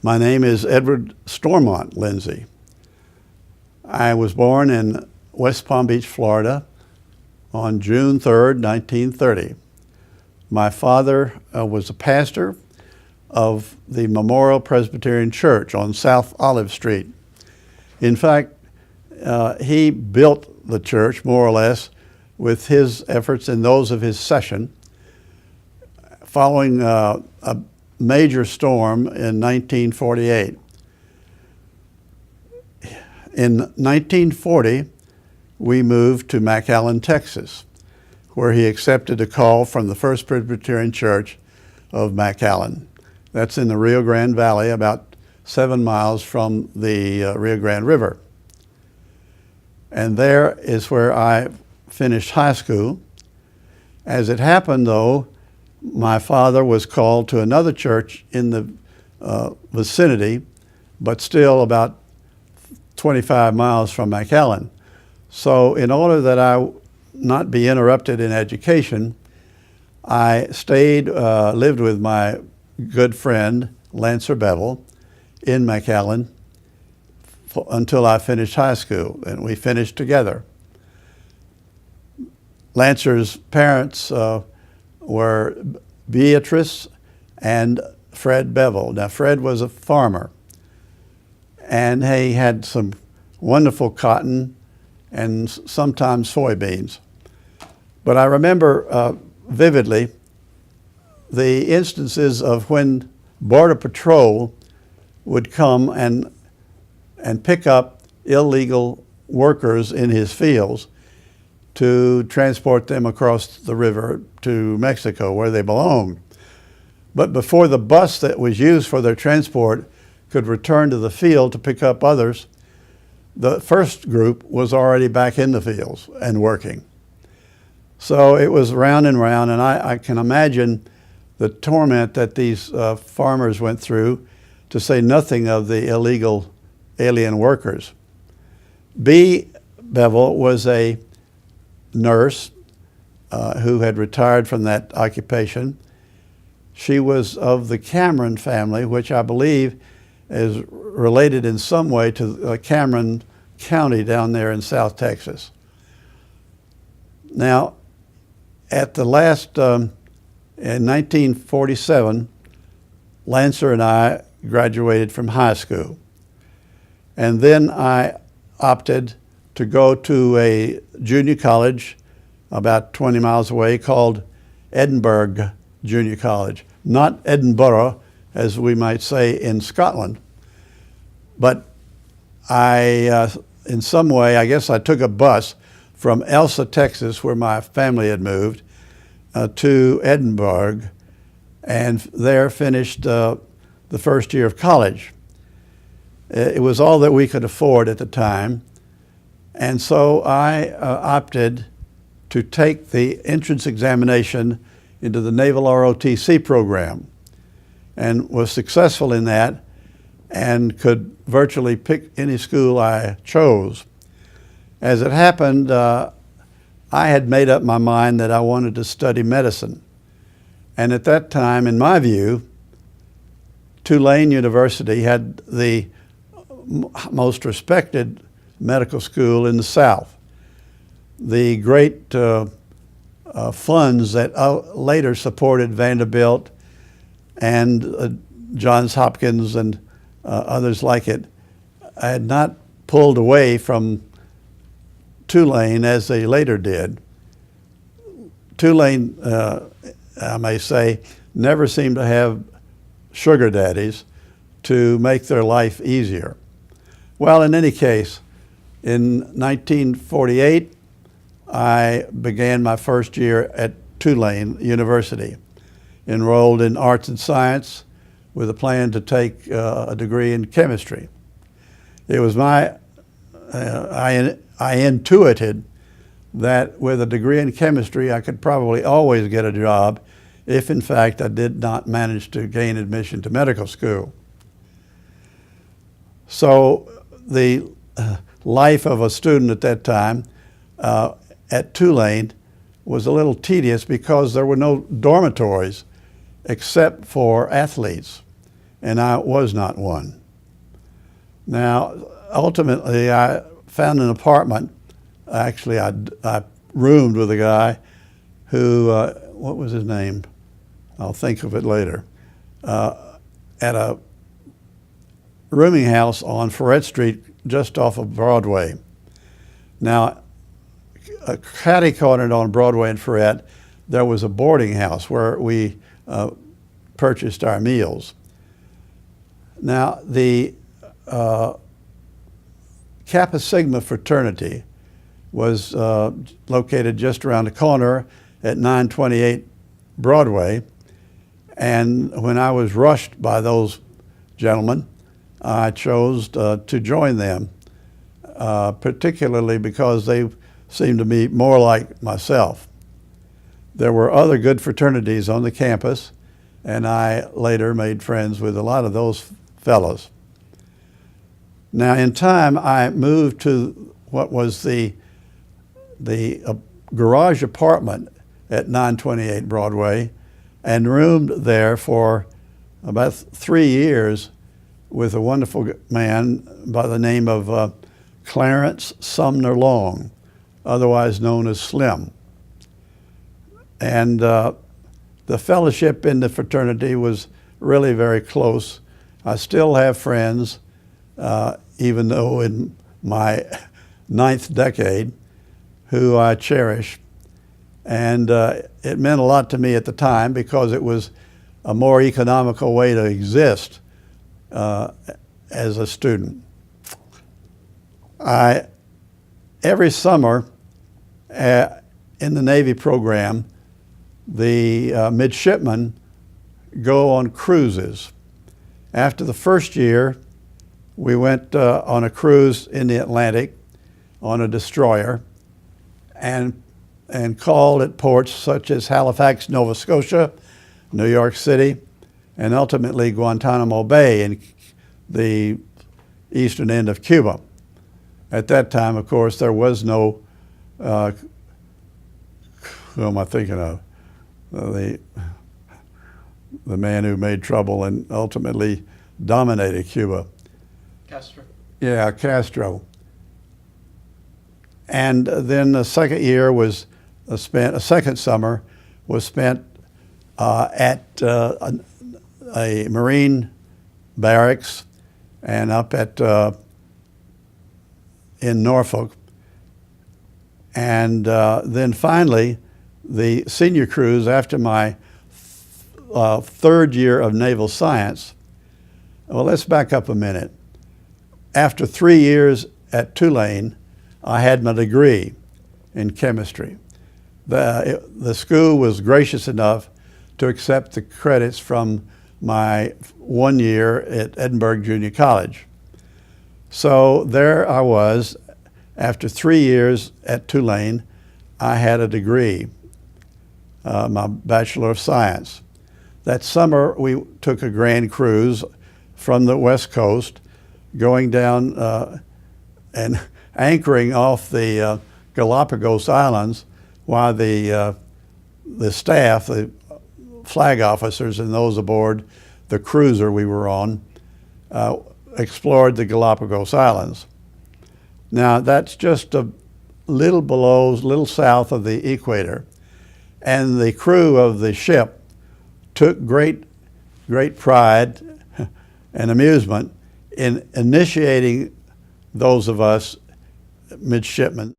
My name is Edward Stormont Lindsey. I was born in West Palm Beach, Florida on June 3rd, 1930. My father was a pastor of the Memorial Presbyterian Church on South Olive Street. In fact, he built the church more or less with his efforts and those of his session. Following a major storm in 1948. In 1940, we moved to McAllen, Texas, where he accepted a call from the First Presbyterian Church of McAllen. That's in the Rio Grande Valley, about 7 miles from the Rio Grande River. And there is where I finished high school. As it happened, though, my father was called to another church in the vicinity, but still about 25 miles from McAllen. So in order that I not be interrupted in education, I stayed, lived with my good friend, Lancer Bevel, in McAllen until I finished high school, and we finished together. Lancer's parents were Beatrice and Fred Bevel. Now, Fred was a farmer, and he had some wonderful cotton and sometimes soybeans. But I remember vividly the instances of when Border Patrol would come and pick up illegal workers in his fields to transport them across the river to Mexico, where they belonged. But before the bus that was used for their transport could return to the field to pick up others, the first group was already back in the fields and working. So it was round and round, and I can imagine the torment that these farmers went through, to say nothing of the illegal alien workers. B. Bevel was a nurse who had retired from that occupation. She was of the Cameron family, which I believe is related in some way to Cameron County down there in South Texas. Now, at the last, in 1947, Lancer and I graduated from high school. And then I opted to go to a junior college about 20 miles away called Edinburgh Junior College. Not Edinburgh, as we might say in Scotland. But in some way, I guess I took a bus from Elsa, Texas, where my family had moved, to Edinburgh, and there finished the first year of college. It was all that we could afford at the time. And so I opted to take the entrance examination into the Naval ROTC program, and was successful in that and could virtually pick any school I chose. As it happened, I had made up my mind that I wanted to study medicine. And at that time, in my view, Tulane University had the most respected medical school in the South. The great funds that later supported Vanderbilt and Johns Hopkins and others like it had not pulled away from Tulane as they later did. Tulane, I may say, never seemed to have sugar daddies to make their life easier. Well, in any case, in 1948, I began my first year at Tulane University, enrolled in arts and science with a plan to take a degree in chemistry. It was I intuited that with a degree in chemistry, I could probably always get a job if, in fact, I did not manage to gain admission to medical school. So the life of a student at that time at Tulane was a little tedious because there were no dormitories except for athletes. and I was not one. Now, ultimately, I found an apartment. Actually, I roomed with a guy who, what was his name? I'll think of it later. At a rooming house on Ferret Street, just off of Broadway. Now, catty-cornered on Broadway and Ferret, there was a boarding house where we purchased our meals. Now, the Kappa Sigma fraternity was located just around the corner at 928 Broadway, and when I was rushed by those gentlemen, I chose to join them, particularly because they seemed to be more like myself. There were other good fraternities on the campus, and I later made friends with a lot of those fellows. Now, in time, I moved to what was the garage apartment at 928 Broadway and roomed there for about 3 years with a wonderful man by the name of Clarence Sumner Long, otherwise known as Slim. And the fellowship in the fraternity was really very close. I still have friends, even though in my 9th decade, who I cherish. And it meant a lot to me at the time because it was a more economical way to exist as a student. Every summer in the Navy program, the midshipmen go on cruises. After the first year, we went on a cruise in the Atlantic on a destroyer and called at ports such as Halifax, Nova Scotia, New York City, and ultimately Guantanamo Bay in the eastern end of Cuba. At that time, of course, there was no, who am I thinking of? The man who made trouble and ultimately dominated Cuba. Castro. Yeah, Castro. And then the second year was spent, a second summer was spent at a Marine barracks and up at in Norfolk. And then finally, the senior cruise after my third year of naval science. Well, let's back up a minute. After 3 years at Tulane, I had my degree in chemistry. The school was gracious enough to accept the credits from my 1 year at Edinburgh Junior College. So there I was. After 3 years at Tulane, I had a degree, my Bachelor of Science. That summer, we took a grand cruise from the West Coast, going down and anchoring off the Galapagos Islands while the staff, the flag officers and those aboard the cruiser we were on, explored the Galapagos Islands. Now, that's just a little south of the equator. And the crew of the ship took great pride and amusement in initiating those of us midshipmen